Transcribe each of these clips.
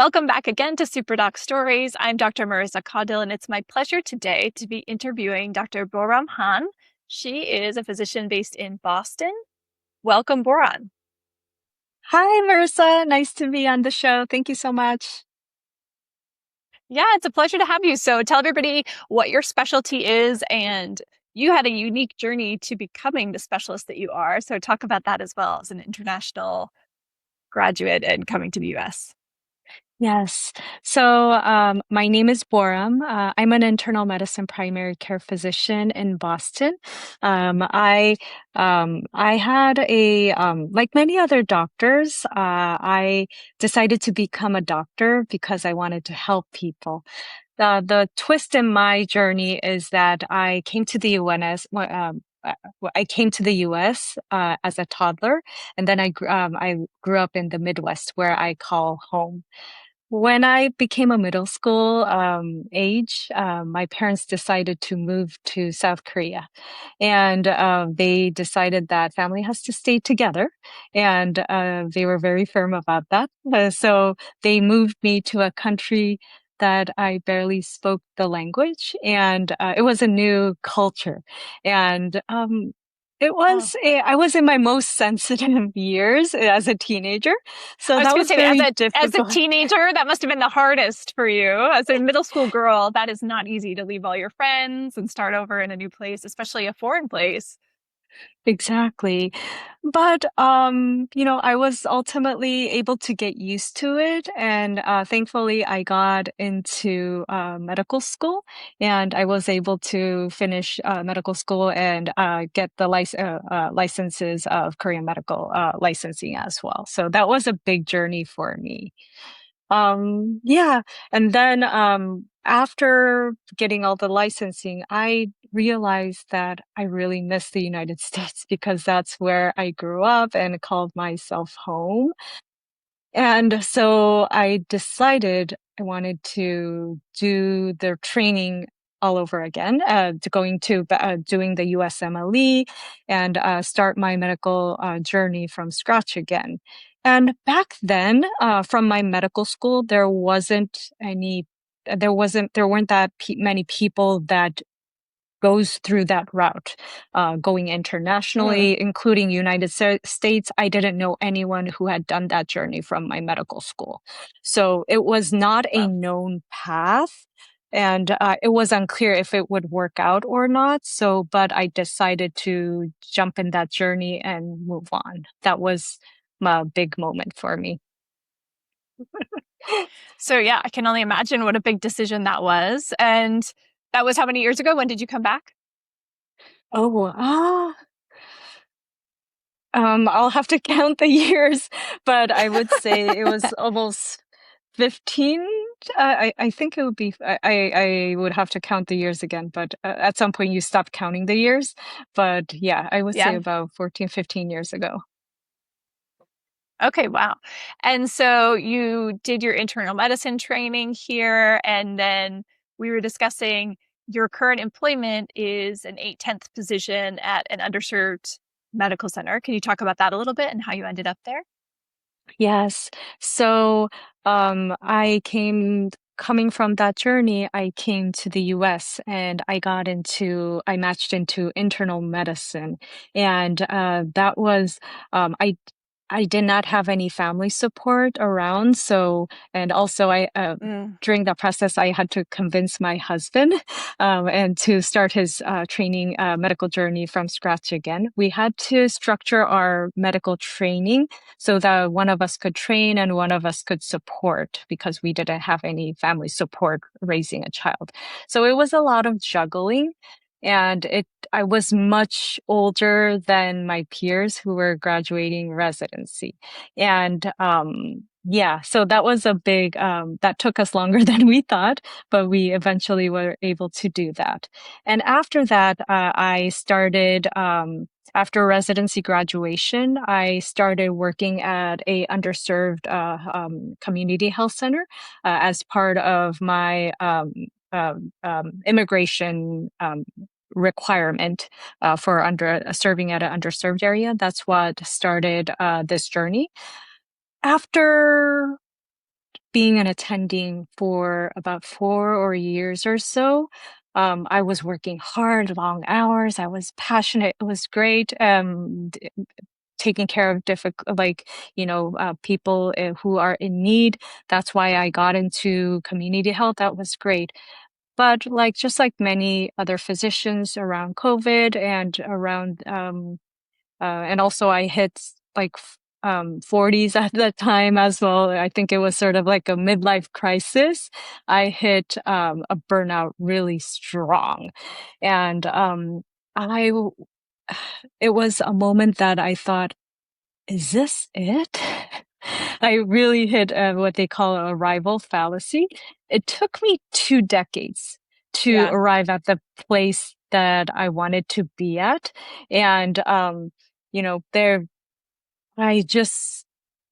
Welcome back again to Super Doc Stories. I'm Dr. Marissa Caudill, and it's my pleasure today to be interviewing Dr. Boram Han. She is a physician based in Boston. Welcome, Boram. Hi, Marissa. Nice to be on the show. Thank you so much. Yeah, it's a pleasure to have you. So tell everybody what your specialty is, and you had a unique journey to becoming the specialist that you are. So talk about that as well as an international graduate and coming to the US. Yes. My name is Boram. I'm an internal medicine primary care physician in Boston. I had like many other doctors, I decided to become a doctor because I wanted to help people. The twist in my journey is that I came to the US as a toddler, and then I grew up in the Midwest, where I call home. When I became a middle school age, my parents decided to move to South Korea, and they decided that family has to stay together, and they were very firm about that. So they moved me to a country that I barely spoke the language, and it was a new culture, and Oh. I was in my most sensitive years as a teenager, so I was that going to was say, very as a difficult. teenager, that must have been the hardest for you. As a middle school girl, that is not easy to leave all your friends and start over in a new place, especially a foreign place. Exactly. But, I was ultimately able to get used to it. And thankfully, I got into medical school, and I was able to finish medical school and get the licenses of Korean medical licensing as well. So that was a big journey for me. Yeah. And then after getting all the licensing, I realized that I really miss the United States because that's where I grew up and called myself home. And so I decided I wanted to do the training all over again, doing the USMLE and start my medical journey from scratch again. And back then, from my medical school, there weren't many people that goes through that route, going Mm. internationally, including States. I didn't know anyone who had done that journey from my medical school. So it was not a Wow. known path. And it was unclear if it would work out or not. But I decided to jump in that journey and move on. That was a big moment for me. So, yeah, I can only imagine what a big decision that was. And that was how many years ago? When did you come back? Oh, I'll have to count the years, but I would say it was almost 15. I think it would be, I would have to count the years again, but at some point you stop counting the years. But yeah, I would say Yeah. about 14, 15 years ago. Okay, wow. And so you did your internal medicine training here, and then we were discussing your current employment is an 8/10th position at an underserved medical center. Can you talk about that a little bit and how you ended up there? Yes. So, coming from that journey, I came to the US, and I matched into internal medicine. And I did not have any family support around. And also Mm. during that process, I had to convince my husband, and to start his medical journey from scratch again. We had to structure our medical training so that one of us could train and one of us could support because we didn't have any family support raising a child. So it was a lot of juggling. I was much older than my peers who were graduating residency. Yeah, so that was that took us longer than we thought, but we eventually were able to do that. And after that, after residency graduation, I started working at a underserved community health center as part of my immigration requirement for under serving at an underserved area. That's what started this journey. After being an attending for about 4 years or so. I was working hard, long hours. I was passionate. It was great. Taking care of difficult, like, people who are in need. That's why I got into community health. That was great. But like, just like many other physicians around COVID and around, and also I hit like 40s at that time as well. I think it was sort of like a midlife crisis. I hit a burnout really strong. And I, it was a moment that I thought, is this it? I really hit what they call a arrival fallacy. It took me 2 decades to Yeah. arrive at the place that I wanted to be at. And, there, I just,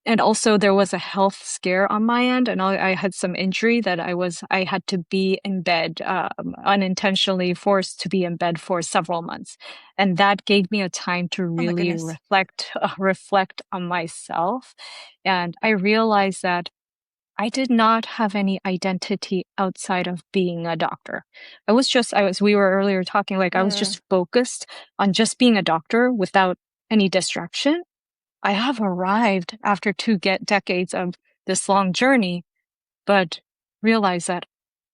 and also there was a health scare on my end, and I had some injury that I had to be in bed, unintentionally forced to be in bed for several months. And that gave me a time to Oh my really goodness. reflect on myself. And I realized that I did not have any identity outside of being a doctor. We were earlier talking, like I was Mm. just focused on just being a doctor without any distraction. I have arrived after decades of this long journey, but realize that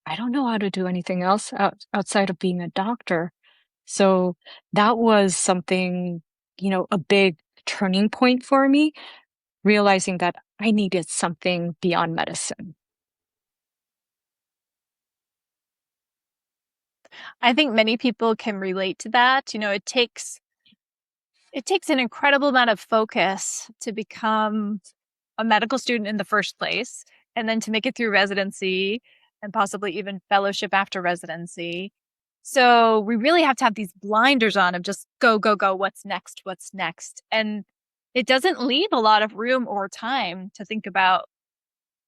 I don't know how to do anything else outside of being a doctor. So that was something, a big turning point for me, realizing that I needed something beyond medicine. I think many people can relate to that. It takes an incredible amount of focus to become a medical student in the first place, and then to make it through residency and possibly even fellowship after residency. So we really have to have these blinders on of just go, go, go. What's next? What's next? And it doesn't leave a lot of room or time to think about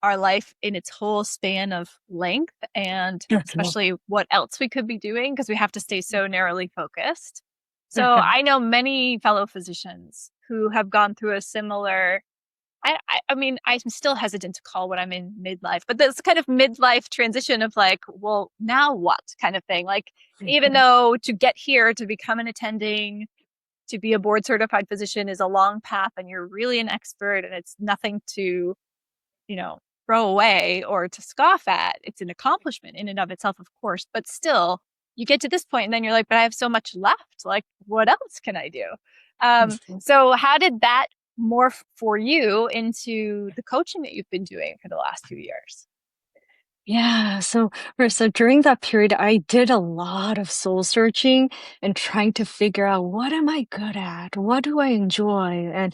our life in its whole span of length and especially what else we could be doing because we have to stay so narrowly focused. So I know many fellow physicians who have gone through a similar I mean, I'm still hesitant to call what I'm in midlife, but this kind of midlife transition of like, well, now what kind of thing? Like, even though to get here to become an attending, to be a board certified physician is a long path and you're really an expert and it's nothing to, you know, throw away or to scoff at. It's an accomplishment in and of itself, of course, but still, you get to this point and then you're like, but I have so much left. Like, what else can I do? So, how did that morph for you into the coaching that you've been doing for the last 2 years? Yeah, so Marissa, during that period, I did a lot of soul searching and trying to figure out what am I good at? What do I enjoy?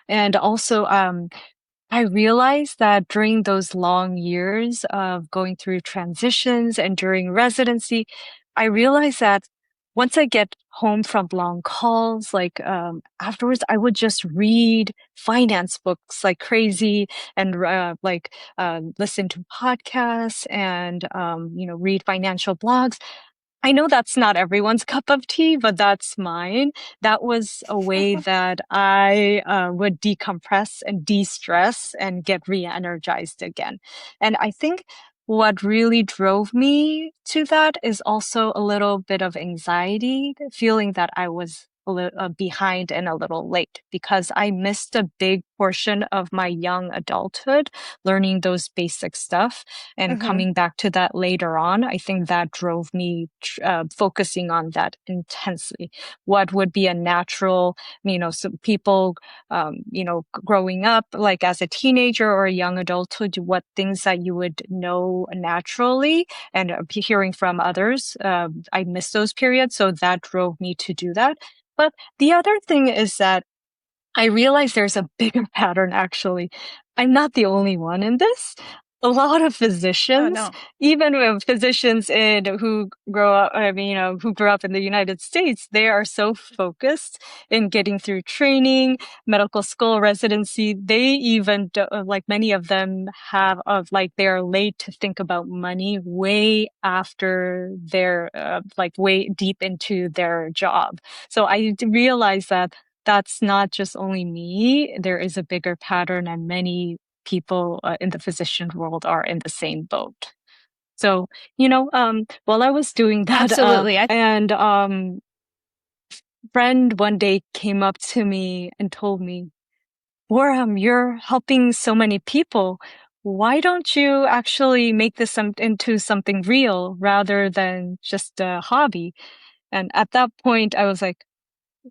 And also I realized that during those long years of going through transitions and during residency, I realized that once I get home from long calls, like afterwards, I would just read finance books like crazy and listen to podcasts and read financial blogs. I know that's not everyone's cup of tea, but that's mine. That was a way that I would decompress and de-stress and get re-energized again. And I think what really drove me to that is also a little bit of anxiety, feeling that I was behind and a little late because I missed a big portion of my young adulthood learning those basic stuff and Mm-hmm. coming back to that later on. I think that drove me focusing on that intensely. What would be a natural, so people, growing up like as a teenager or a young adulthood, what things that you would know naturally and hearing from others. I missed those periods, so that drove me to do that. But the other thing is that I realize there's a bigger pattern actually. I'm not the only one in this. A lot of Oh, physicians, no. even with physicians who grow up, I mean, who grew up in the United States, they are so focused in getting through training, medical school residency. They even, like many of them have like they're late to think about money way after they're like way deep into their job. So I realize that that's not just only me. There is a bigger pattern and many people in the physician world are in the same boat. So, while I was doing that, Absolutely. and friend one day came up to me and told me, Boram, you're helping so many people. Why don't you actually make this into something real rather than just a hobby? And at that point, I was like,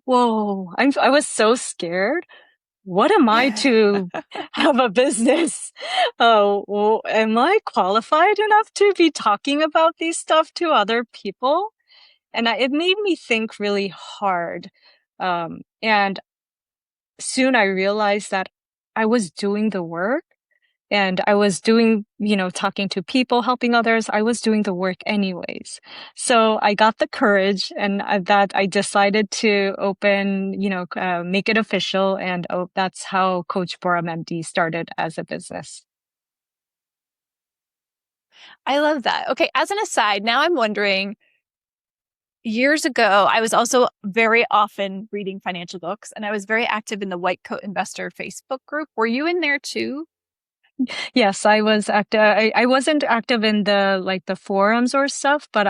whoa, I was so scared. What am I to have a business? Oh, well, am I qualified enough to be talking about these stuff to other people? And it made me think really hard. And soon I realized that I was doing the work and I was doing, talking to people, helping others. I was doing the work anyways. So I got the courage and that I decided to open, make it official. And that's how Coach Boram MD started as a business. I love that. Okay, as an aside, now I'm wondering, years ago, I was also very often reading financial books and I was very active in the White Coat Investor Facebook group. Were you in there too? Yes, I was active. I wasn't active in the forums or stuff, but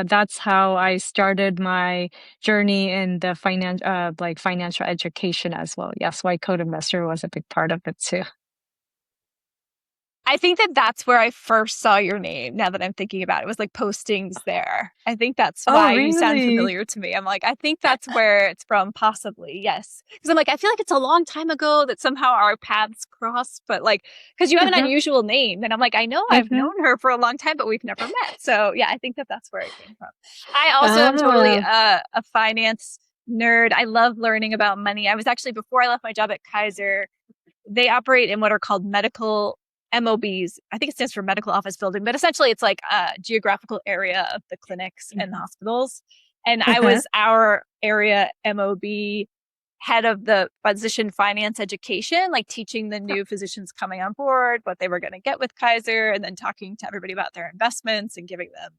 that's how I started my journey in the financial education as well. Yes, White Coat Investor was a big part of it too. I think that that's where I first saw your name. Now that I'm thinking about it, it was like postings there. I think that's Oh, why you sound really? familiar to me. I'm like, I think that's where it's from, possibly. Yes. Because I'm like, I feel like it's a long time ago that somehow our paths crossed, but like, because you have an Uh-huh. unusual name. And I'm like, I know I've Mm-hmm. known her for a long time, but we've never met. So yeah, I think that that's where it came from. I also am totally Ah, a finance nerd. I love learning about money. I was actually, before I left my job at Kaiser, they operate in what are called medical MOBs. I think it stands for medical office building, but essentially it's like a geographical area of the clinics and the hospitals. And I uh-huh. was our area MOB head of the physician finance education, like teaching the new physicians coming on board what they were going to get with Kaiser, and then talking to everybody about their investments and giving them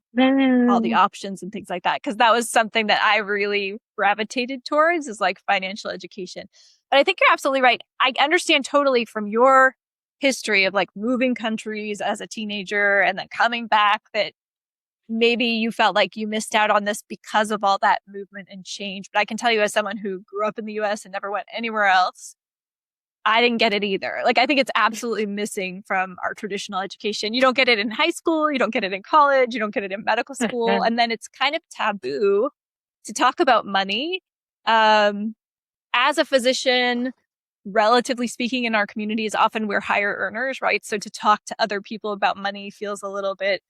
all the Mm, options and things like that. Cause that was something that I really gravitated towards, is like financial education. But I think you're absolutely right. I understand totally from your history of like moving countries as a teenager and then coming back, that maybe you felt like you missed out on this because of all that movement and change. But I can tell you, as someone who grew up in the US and never went anywhere else, I didn't get it either. Like, I think it's absolutely missing from our traditional education. You don't get it in high school, you don't get it in college, you don't get it in medical school. uh-huh. And then it's kind of taboo to talk about money. Um, as a physician, relatively speaking, in our communities, often we're higher earners, right? So to talk to other people about money feels a little bit,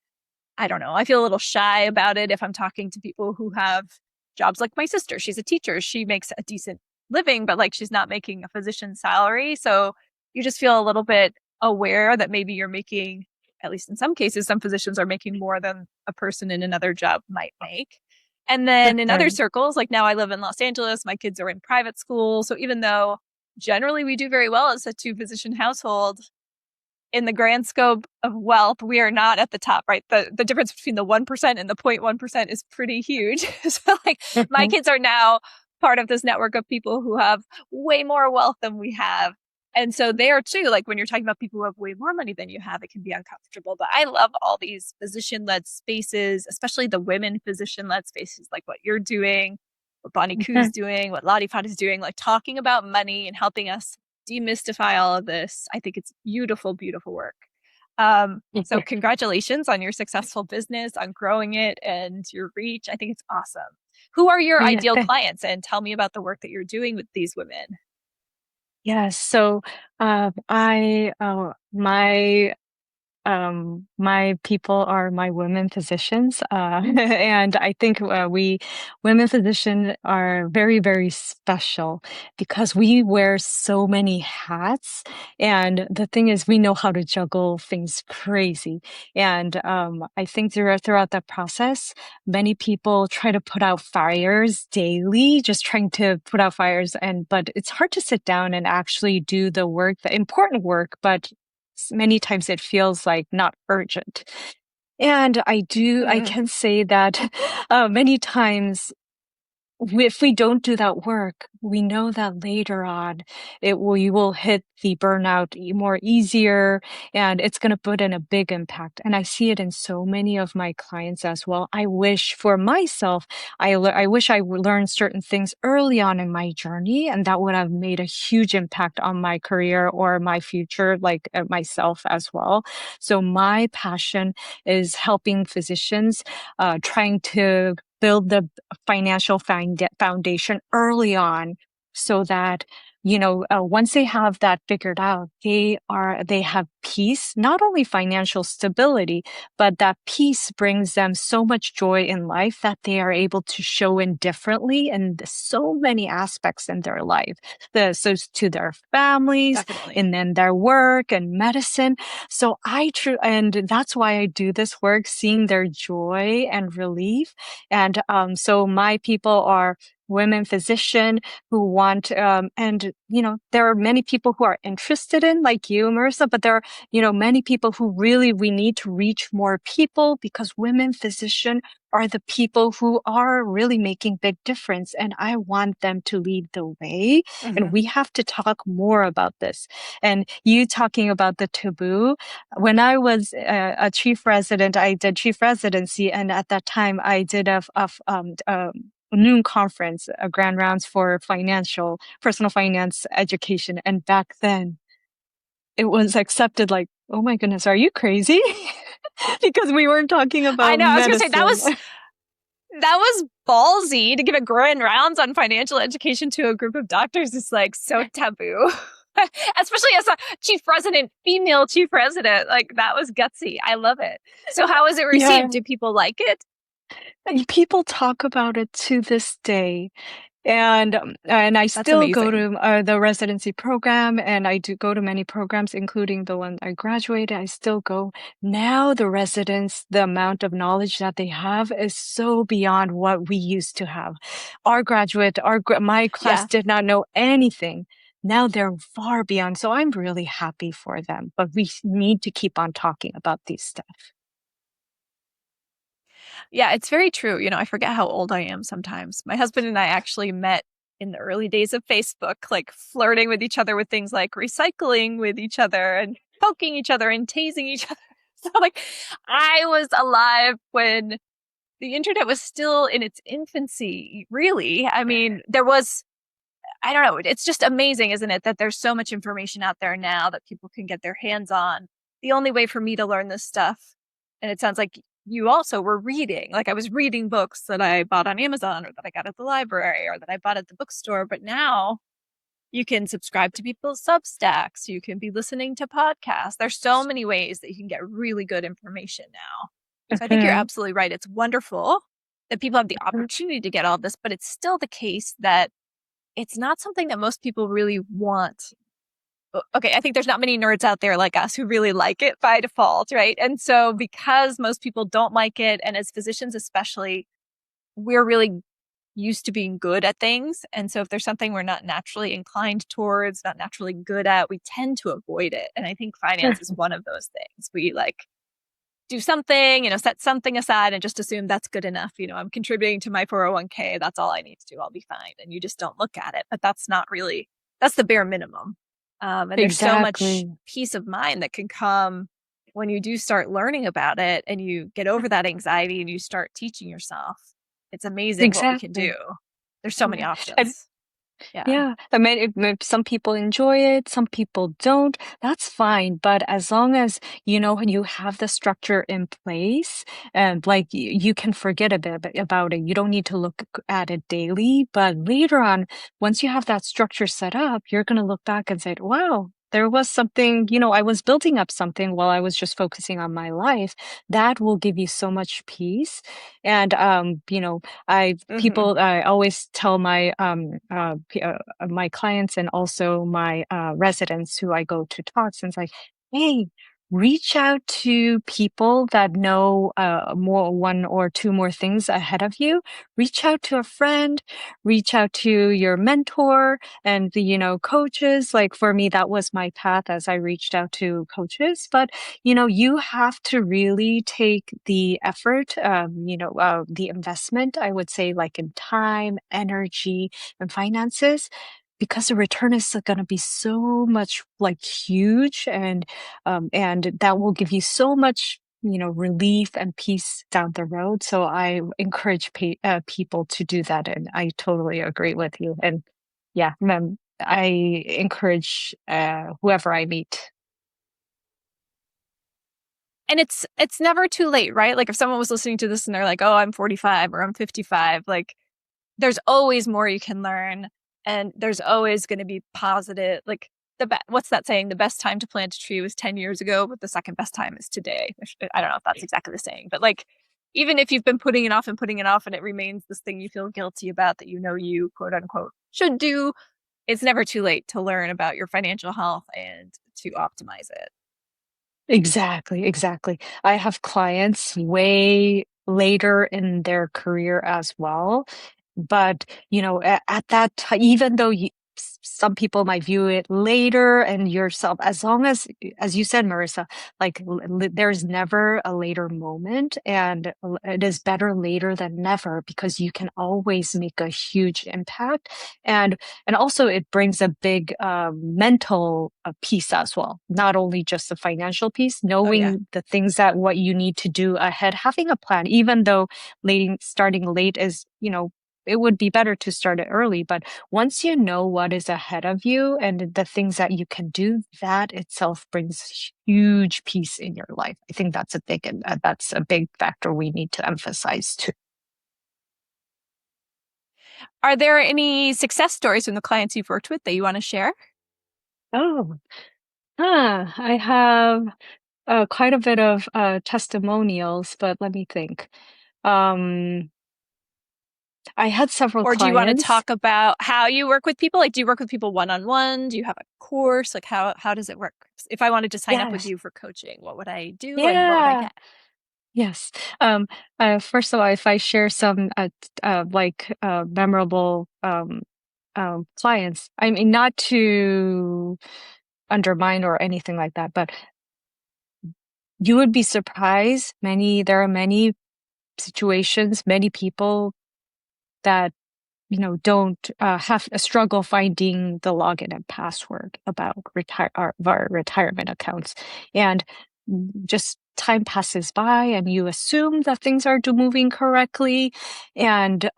I don't know, I feel a little shy about it if I'm talking to people who have jobs like my sister. She's a teacher. She makes a decent living, but like she's not making a physician's salary. So you just feel a little bit aware that maybe you're making, at least in some cases, some physicians are making more than a person in another job might make. And then in other circles, like now I live in Los Angeles, my kids are in private school. So even though generally we do very well as a two physician household, in the grand scope of wealth, we are not at the top, right? The difference between the 1% and the 0.1% is pretty huge. So like my Mhm. kids are now part of this network of people who have way more wealth than we have. And so there too, like when you're talking about people who have way more money than you have, it can be uncomfortable. But I love all these physician led spaces, especially the women physician led spaces, like what you're doing, what Bonnie Koo's doing, what Lottie Pot is doing, like talking about money and helping us demystify all of this. I think it's beautiful, beautiful work. So congratulations on your successful business, on growing it and your reach. I think it's awesome. Who are your Yeah. ideal clients? And tell me about the work that you're doing with these women. Yes. So, my people are my women physicians, and I think we women physicians are very, very special because we wear so many hats. And the thing is, we know how to juggle things crazy. And I think throughout that process, many people try to put out fires daily, just trying to put out fires, but it's hard to sit down and actually do the work, the important work, but many times it feels like not urgent. And I Mm. can say that many times if we don't do that work, we know that later on you will hit the burnout more easier, and it's going to put in a big impact. And I see it in so many of my clients as well. I wish for myself, I wish learned certain things early on in my journey, and that would have made a huge impact on my career or my future, like myself as well. So my passion is helping physicians, trying to build the financial foundation early on so that once they have that figured out, they have peace, not only financial stability, but that peace brings them so much joy in life that they are able to show in differently in so many aspects in their life, so to their families Definitely. and then their work and medicine. So and that's why I do this work, seeing their joy and relief. And so my people are women physician who want, and there are many people who are interested in, like you, Marissa, but there are, many people who really, we need to reach more people, because women physician are the people who are really making big difference. And I want them to lead the way. And Hmm. we have to talk more about this. And you talking about the taboo, when I was a chief resident, I did chief residency. And at that time I did a noon conference, a grand rounds for personal finance education. And back then it was accepted like, oh my goodness, are you crazy? Because we weren't talking I about know. I was gonna say medicine. that was ballsy to give a grand rounds on financial education to a group of doctors. Is like so taboo. Especially as a chief resident, female chief resident, like that was gutsy. I love it. So how was it Yeah, received? Do people like it? people talk about it to this day. And I That's still go amazing. to the residency program, and I do go to many programs, including the one I graduated. I still go. Now the residents, the amount of knowledge that they have is so beyond what we used to have. My class Yeah. did not know anything. Now they're far beyond. So I'm really happy for them. But we need to keep on talking about these stuff. Yeah, it's very true. I forget how old I am sometimes. My husband and I actually met in the early days of Facebook, like flirting with each other with things like recycling with each other and poking each other and tasing each other. So, like, I was alive when the internet was still in its infancy, really. I mean, I don't know, it's just amazing, isn't it, that there's so much information out there now that people can get their hands on. The only way for me to learn this stuff, and it sounds like you also were reading, like I was reading books that I bought on Amazon or that I got at the library or that I bought at the bookstore, but now you can subscribe to people's Substacks, you can be listening to podcasts. There's so many ways that you can get really good information now. So I think you're Mhm. absolutely right. It's wonderful that people have the opportunity to get all this, but it's still the case that it's not something that most people really want. Okay, I think there's not many nerds out there like us who really like it by default, right? And so because most people don't like it, and as physicians especially, we're really used to being good at things. And so if there's something we're not naturally inclined towards, not naturally good at, we tend to avoid it. And I think finance is one of those things. We like do something, set something aside and just assume that's good enough. I'm contributing to my 401k. That's all I need to do. I'll be fine. And you just don't look at it. But that's not really, that's the bare minimum. And there's so much Exactly. peace of mind that can come when you do start learning about it and you get over that anxiety and you start teaching yourself. It's amazing what we can do. Exactly. There's so many Yeah. And options. Yeah. yeah, I mean, some people enjoy it, some people don't. That's fine. But as long as you have the structure in place, and like you can forget a bit about it. You don't need to look at it daily. But later on, once you have that structure set up, you're going to look back and say, wow, there was something, I was building up something while I was just focusing on my life. That will give you so much peace. And, Hmm. I always tell my clients and also my residents who I go to talks, and it's like, hey, reach out to people that know more one or two more things ahead of you. Reach out to a friend, reach out to your mentor and the, coaches. Like for me, that was my path as I reached out to coaches. But, you have to really take the effort, the investment, I would say, like in time, energy, and finances. Because the return is going to be so much like huge and that will give you so much relief and peace down the road. So I encourage people to do that, and I totally agree with you. And yeah, I encourage whoever I meet. And it's never too late, right? Like if someone was listening to this and they're like, "Oh, I'm 45 or I'm 55," like there's always more you can learn, and there's always going to be positive. Like what's that saying? The best time to plant a tree was 10 years ago, but the second best time is today. I don't know if that's exactly the saying, but like even if you've been putting it off and it remains this thing you feel guilty about that you quote unquote should do, it's never too late to learn about your financial health and to optimize it. Exactly, exactly. I have clients way later in their career as well. But, at that time, even though some people might view it later and yourself, as long as you said, Marissa, like there's never a later moment, and it is better later than never because you can always make a huge impact. And and also it brings a big mental piece as well, not only just the financial piece, Oh yeah. knowing the things that what you need to do ahead, having a plan, even though starting late is, it would be better to start it early. But once you know what is ahead of you and the things that you can do, that itself brings huge peace in your life. I think that's a big factor we need to emphasize too. Are there any success stories from the clients you've worked with that you want to share? Oh, I have quite a bit of testimonials, but let me think. Um, I had several Or do you want to clients. talk about how you work with people? Like, do you work with people one-on-one? Do you have a course? Like, how does it work? If I wanted to sign up with Yes. you for coaching, what would I do and what would I Yeah. get? Yes. First of all, if I share some memorable clients, I mean not to undermine or anything like that, but you would be surprised. There are many situations, many people that don't have a struggle finding the login and password about our retirement accounts. And just time passes by and you assume that things are moving correctly. And,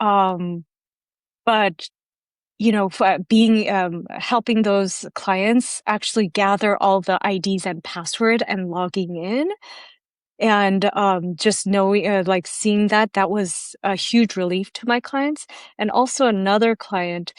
but being helping those clients actually gather all the IDs and password and logging in and just knowing like seeing that was a huge relief to my clients. And also another client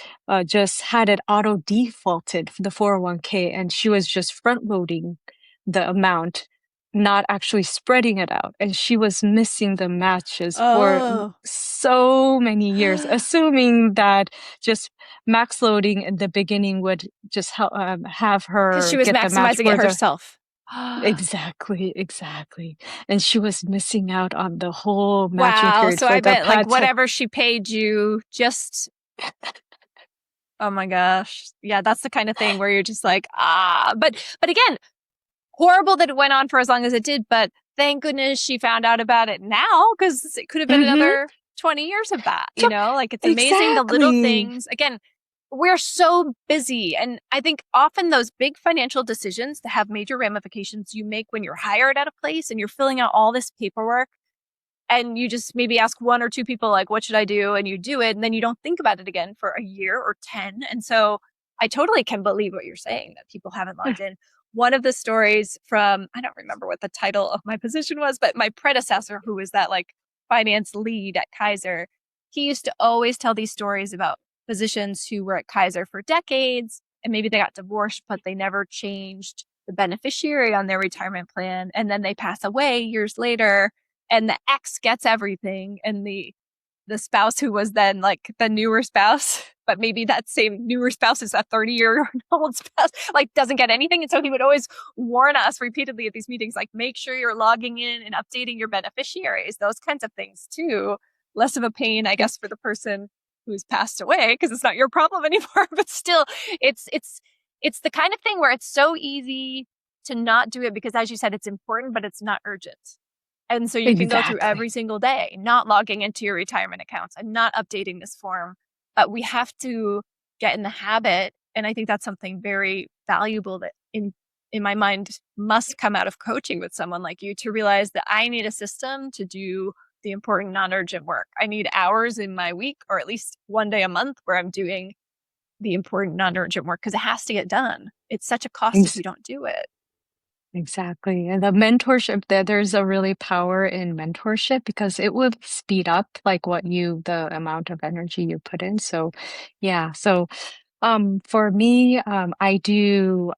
just had it auto defaulted for the 401k, and she was just front loading the amount, not actually spreading it out, and she was missing the matches for Oh, so many years, assuming that just max loading in the beginning would just have because her she was get the match maximizing it for the herself. exactly, exactly. And she was missing out on the whole matching Wow. period So for I the bet like pad tech. whatever she paid you just, oh my gosh. Yeah, that's the kind of thing where you're just like, but again, horrible that it went on for as long as it did, but thank goodness she found out about it now because it could have been Mm-hmm. another 20 years of that, So, like it's amazing the little exactly. things. Again, we're so busy. And I think often those big financial decisions that have major ramifications you make when you're hired at a place and you're filling out all this paperwork and you just maybe ask one or two people like what should I do, and you do it and then you don't think about it again for a year or 10. And so I totally can believe what you're saying, that people haven't logged in. One of the stories from, I don't remember what the title of my position was, but my predecessor, who was that like finance lead at Kaiser, he used to always tell these stories about physicians who were at Kaiser for decades and maybe they got divorced but they never changed the beneficiary on their retirement plan, and then they pass away years later and the ex gets everything, and the spouse who was then like the newer spouse but maybe that same newer spouse is a 30-year-old spouse, like doesn't get anything. And so he would always warn us repeatedly at these meetings, like, make sure you're logging in and updating your beneficiaries, those kinds of things too. Less of a pain, I guess, for the person who's passed away because it's not your problem anymore. But still, it's the kind of thing where it's so easy to not do it because, as you said, it's important, but it's not urgent. And so you can go through every Exactly. single day not logging into your retirement accounts and not updating this form. But we have to get in the habit. And I think that's something very valuable that in my mind must come out of coaching with someone like you, to realize that I need a system to do the important non-urgent work. I need hours in my week, or at least one day a month, where I'm doing the important non-urgent work because it has to get done. It's such a cost if Ex- you don't do it. Exactly. And the mentorship, there's a really power in mentorship because it would speed up like the amount of energy you put in. So yeah. So for me, I do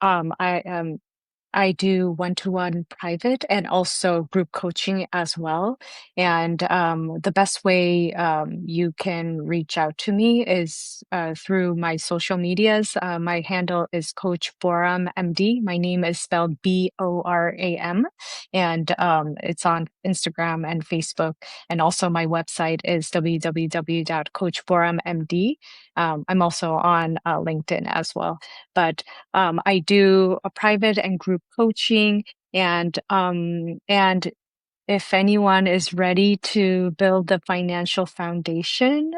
one-to-one private and also group coaching as well. And the best way you can reach out to me is through my social medias. My handle is Coach Boram MD. My name is spelled Boram, and it's on Instagram and Facebook. And also my website is www.coachborammd. I'm also on LinkedIn as well. But I do a private and group coaching, and if anyone is ready to build the financial foundation,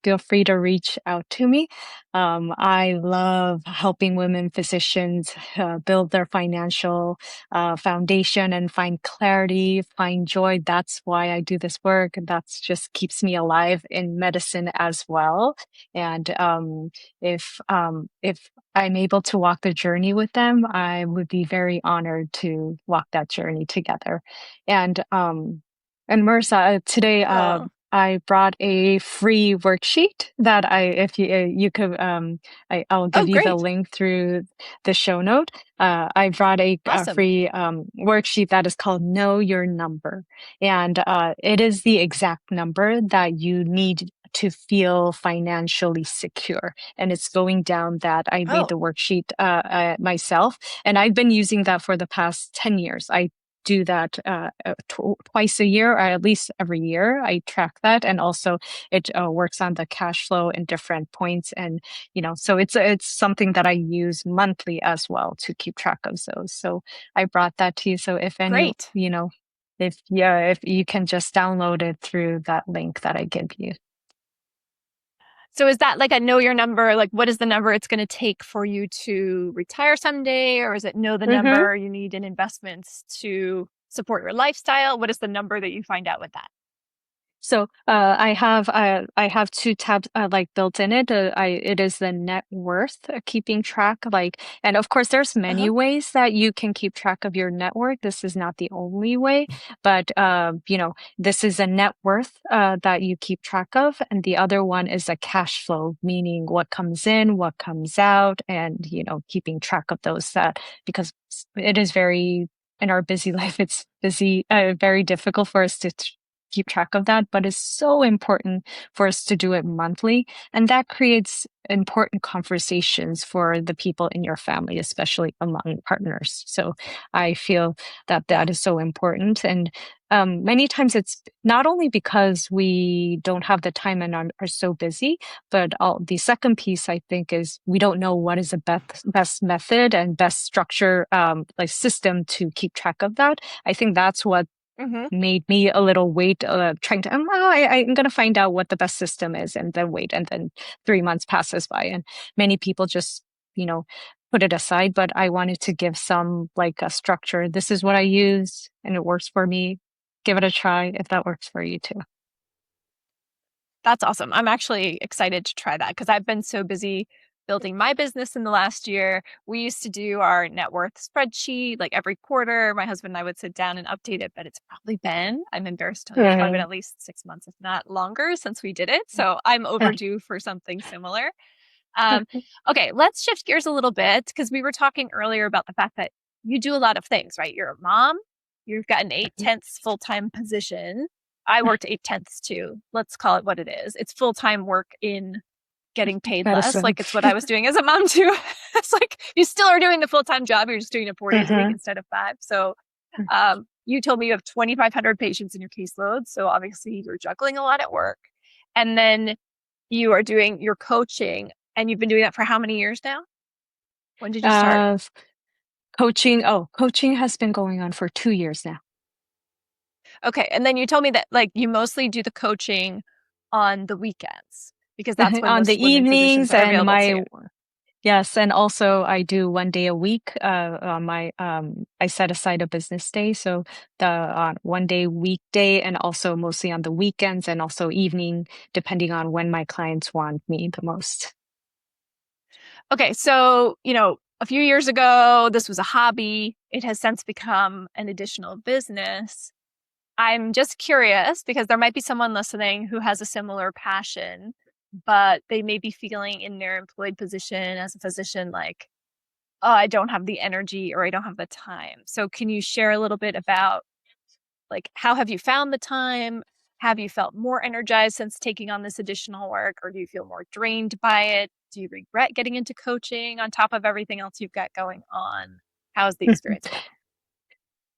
feel free to reach out to me. I love helping women physicians build their financial foundation and find clarity, find joy. That's why I do this work. And that's just keeps me alive in medicine as well. And if I'm able to walk the journey with them, I would be very honored to walk that journey together. And Marissa, today Oh, I brought a free worksheet that if you could I'll oh, give you the great. link through the show note. I brought a Awesome. free worksheet that is called Know Your Number, and it is the exact number that you need to feel financially secure. And it's going down that I made Oh, the worksheet myself, and I've been using that for the past 10 years. I do that twice a year, or at least every year. I track that, and also it works on the cash flow in different points, and so it's something that I use monthly as well to keep track of those. So I brought that to you. So if any, great. if you can just download it through that link that I give you. So is that like a know your number? Like, what is the number it's going to take for you to retire someday? Or is it know the Mm-hmm. number you need in investments to support your lifestyle? What is the number that you find out with that? So I have two tabs like built in it. It is the net worth, keeping track, and of course there's many Uh-huh. ways that you can keep track of your net worth. This is not the only way, but this is a net worth that you keep track of, and the other one is a cash flow, meaning what comes in, what comes out, and keeping track of those, that because it is very in our busy life, it's very difficult for us to keep track of that, but it's so important for us to do it monthly. And that creates important conversations for the people in your family, especially among partners. So I feel that Yeah. that is so important. And many times it's not only because we don't have the time and are so busy, but the second piece I think is we don't know what is the best method and best structure, like system to keep track of that. I think that's what Mm-hmm. made me a little wait, trying to, I'm going to find out what the best system is and then wait. And then 3 months passes by and many people just, you know, put it aside. But I wanted to give some like a structure. This is what I use and it works for me. Give it a try if that works for you too. That's awesome. I'm actually excited to try that because I've been so busy building my business in the last year. We used to do our net worth spreadsheet like every quarter. My husband and I would sit down and update it, but it's probably been, I'm embarrassed to tell you, it's probably been Mhm. at least 6 months, if not longer, since we did it. So I'm overdue for something similar. Um, okay, let's shift gears a little bit because we were talking earlier about the fact that you do a lot of things, right? You're a mom, you've got an 8/10 full-time position. I worked 8/10 too. Let's call it what it is. It's full-time work in getting paid less. Medicine. Like it's what I was doing as a mom too. It's like you still are doing the full-time job. You're just doing it 4 days a week Hmm. instead of 5. So you told me you have 2,500 patients in your caseload. So obviously you're juggling a lot at work. And then you are doing your coaching, and you've been doing that for how many years now? When did you start? Uh, Coaching. Oh, coaching has been going on for 2 years now. Okay. And then you told me that like you mostly do the coaching on the weekends because that's when On the most women physicians evenings are and available to my you. yes, and also I do 1 day a week. On my I set aside a business day, so the 1 day weekday, and also mostly on the weekends and also evening, depending on when my clients want me the most. Okay. So, a few years ago, this was a hobby. It has since become an additional business. I'm just curious because there might be someone listening who has a similar passion, but they may be feeling in their employed position as a physician like, oh, I don't have the energy or I don't have the time. So can you share a little bit about like how have you found the time? Have you felt more energized since taking on this additional work, or do you feel more drained by it? Do you regret getting into coaching on top of everything else you've got going on? How's the experience been?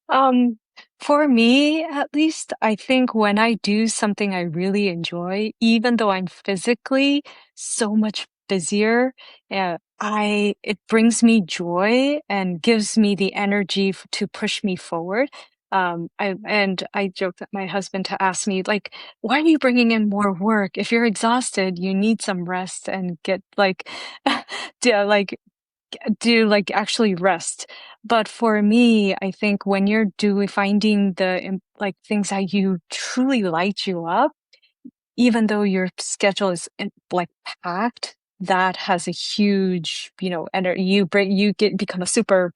Um, for me, at least, I think when I do something I really enjoy, even though I'm physically so much busier, it brings me joy and gives me the energy to push me forward. I joke that my husband to ask me like, why are you bringing in more work? If you're exhausted, you need some rest and get like, like do like actually rest. But for me, I think when you're doing finding like things that you truly light you up, even though your schedule is like packed, that has a huge, energy. Become a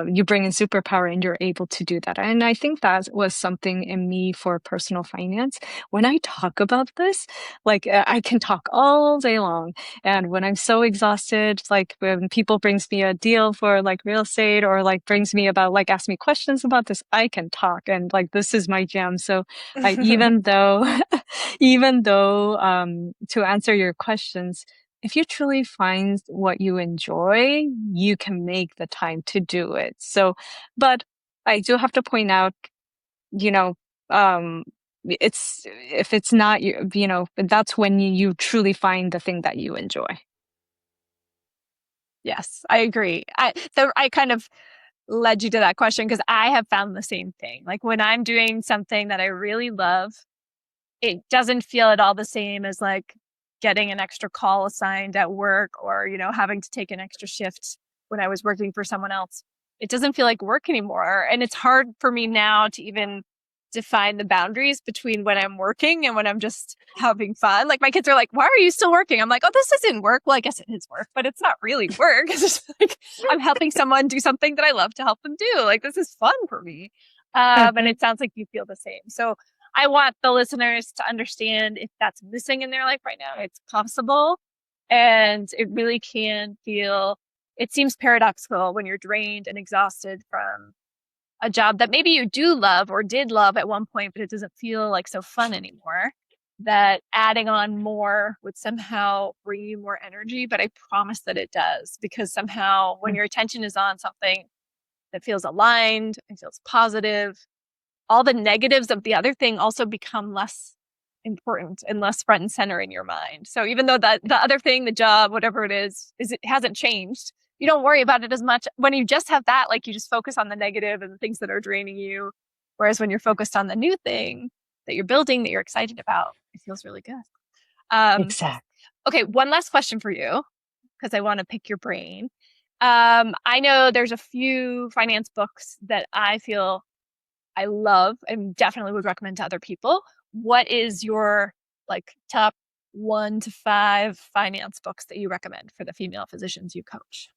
you bring in superpower and you're able to do that. And I think that was something in me for personal finance. When I talk about this, like I can talk all day long. And when I'm so exhausted, like when people brings me a deal for like real estate or like brings me about like ask me questions about this, I can talk and like this is my jam. So even though even though, to answer your questions, if you truly find what you enjoy, you can make the time to do it. So, but I do have to point out, you know, um, if it's not that's when you truly find the thing that you enjoy. Yes, I agree. I kind of led you to that question because I have found the same thing. Like when I'm doing something that I really love, it doesn't feel at all the same as like getting an extra call assigned at work or, having to take an extra shift when I was working for someone else. It doesn't feel like work anymore. And it's hard for me now to even define the boundaries between when I'm working and when I'm just having fun. Like my kids are like, why are you still working? I'm like, oh, this isn't work. Well, I guess it is work, but it's not really work. It's just like I'm helping someone do something that I love to help them do. Like this is fun for me. And it sounds like you feel the same. So I want the listeners to understand if that's missing in their life right now, it's possible. And it really can feel, it seems paradoxical when you're drained and exhausted from a job that maybe you do love or did love at one point, but it doesn't feel like so fun anymore. That adding on more would somehow bring you more energy. But I promise that it does because somehow when your attention is on something that feels aligned, it feels positive, all the negatives of the other thing also become less important and less front and center in your mind. So even though that the other thing, the job, whatever it is it hasn't changed, you don't worry about it as much. When you just have that, like you just focus on the negative and the things that are draining you. Whereas when you're focused on the new thing that you're building, that you're excited about, it feels really good. Um, Exactly. okay, one last question for you, because I want to pick your brain. I know there's a few finance books that I feel I love and definitely would recommend to other people. What is your like top 1 to 5 finance books that you recommend for the female physicians you coach?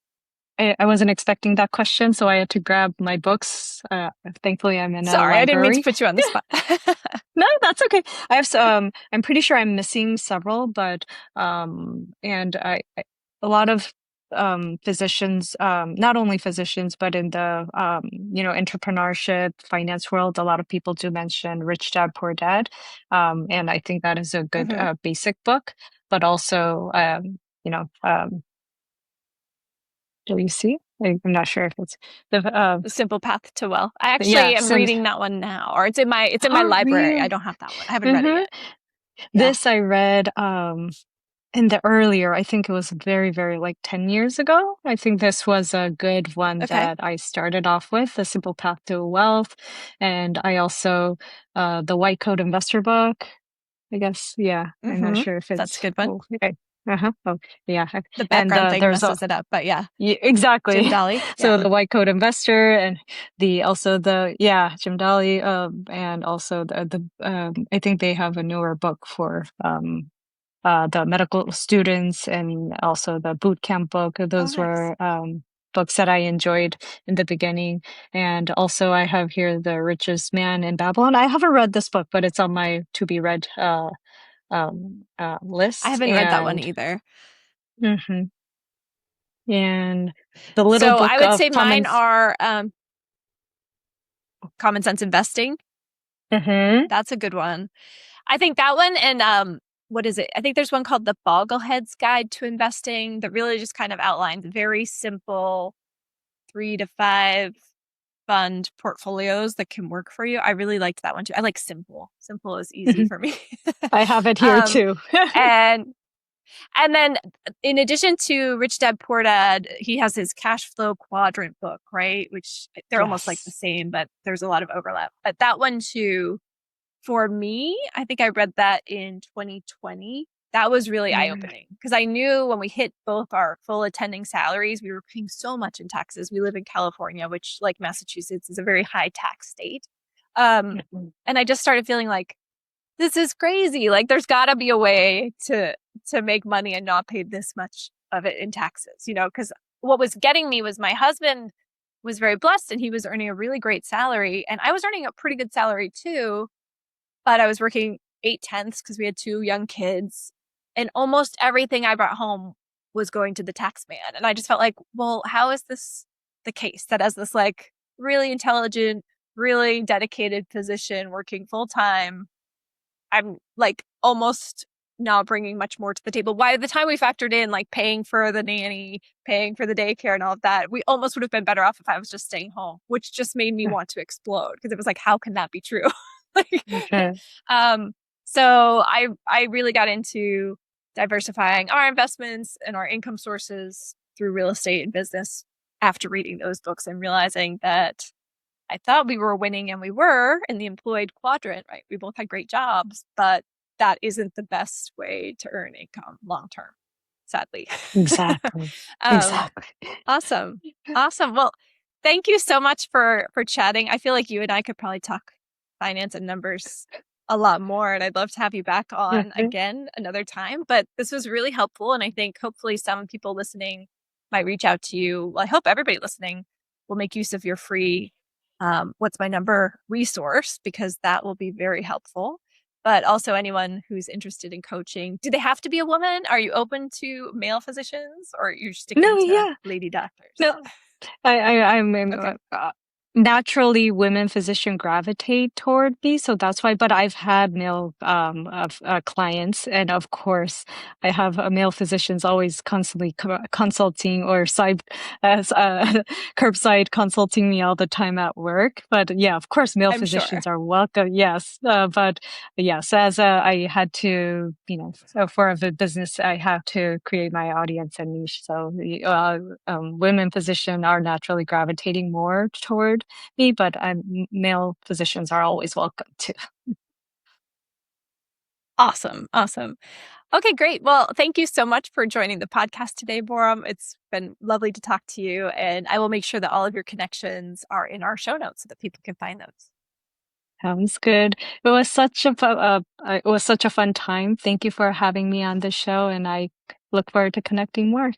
I wasn't expecting that question, so I had to grab my books. Thankfully, I'm in a Sorry, I didn't mean to library. put you on the spot. No, that's okay. I'm pretty sure I'm missing several, but and a lot of physicians, not only physicians, but in the entrepreneurship, finance world, a lot of people do mention Rich Dad Poor Dad, and I think that is a good Hmm. basic book. but also, do you see? I'm not sure if it's the, The Simple Path to Wealth. I yeah, actually am Sims. reading that one now, or it's in my Oh, library. I really? don't have that one. I haven't read it Mm-hmm. yet. Yeah. This I read, in the earlier, I think it was very, very like 10 years ago. I think this was a good one Okay. that I started off with, The Simple Path to Wealth. And I also, the White Coat Investor book, I guess. Yeah. I'm not Mm-hmm. sure if That's a it's, good one. oh, okay. Uh-huh. Oh, yeah. The And background thing there's a, messes it up, but yeah. yeah, Jim exactly. Dolly. Yeah. So the White Coat Investor and yeah, Jim Daly, and also I think they have a newer book for, the medical students and also the boot camp book. Oh, Those nice. were books that I enjoyed in the beginning. And also, I have here The Richest Man in Babylon. I haven't read this book, but it's on my to be read I list. haven't read that one either. Mhm. And the little So I book would of say mine comments. are Common Sense Investing. Hmm. That's a good one. I think that one and what is it? I think there's one called The Bogglehead's Guide to Investing that really just kind of outlines very simple 3 to 5 fund portfolios that can work for you. I really liked that one too. I like simple. Simple is easy for me. I have it here um, too. and and then in addition to Rich Dad Poor Dad, he has his cash flow quadrant book, right? Which they're almost like the Yes. same, but there's a lot of overlap. But that one too, for me, I think I read that in 2020. That was really Mm. eye-opening because I knew when we hit both our full attending salaries, we were paying so much in taxes. We live in California, which, like Massachusetts, is a very high tax state. Um, Mhm. and I just started feeling like this is crazy. Like there's got to be a way to make money and not pay this much of it in taxes, because what was getting me was my husband was very blessed and he was earning a really great salary and I was earning a pretty good salary too, but I was working 8/10 because we had 2 young kids and almost everything I brought home was going to the tax man. And I just felt like, well, how is this the case that as this like really intelligent, really dedicated physician working full time, I'm like almost not bringing much more to the table. By the time we factored in like paying for the nanny, paying for the daycare and all of that, we almost would have been better off if I was just staying home, which just made me want to explode because it was like, how can that be true? like, Okay. um, so I really got into diversifying our investments and our income sources through real estate and business after reading those books and realizing that I thought we were winning and we were in the employed quadrant, right? We both had great jobs, but that isn't the best way to earn income long term, sadly. Exactly. um, Exactly. awesome. Awesome. Well, thank you so much for chatting. I feel like you and I could probably talk finance and numbers a lot more, and I'd love to have you back on Mhm. again another time. But this was really helpful, and I think hopefully some people listening might reach out to you. Well, I hope everybody listening will make use of your free What's My Number resource because that will be very helpful. But also anyone who's interested in coaching, do they have to be a woman? Are you open to male physicians or are you sticking No, to yeah. lady doctors? No, I'm Okay. naturally women physician gravitate toward me, so that's why. But I've had male of clients, and of course, I have male physicians always constantly consulting or side as curbside consulting me all the time at work. But yeah, of course, male I'm sure. physicians are welcome. Yes, but yes, as I had to, so for the business, I have to create my audience and niche. So women physicians are naturally gravitating more toward me, but male physicians are always welcome too. Awesome. Awesome. Okay, great. Well, thank you so much for joining the podcast today, Boram. It's been lovely to talk to you, and I will make sure that all of your connections are in our show notes so that people can find those. Sounds good. It was such a fun time. Thank you for having me on the show, and I look forward to connecting more.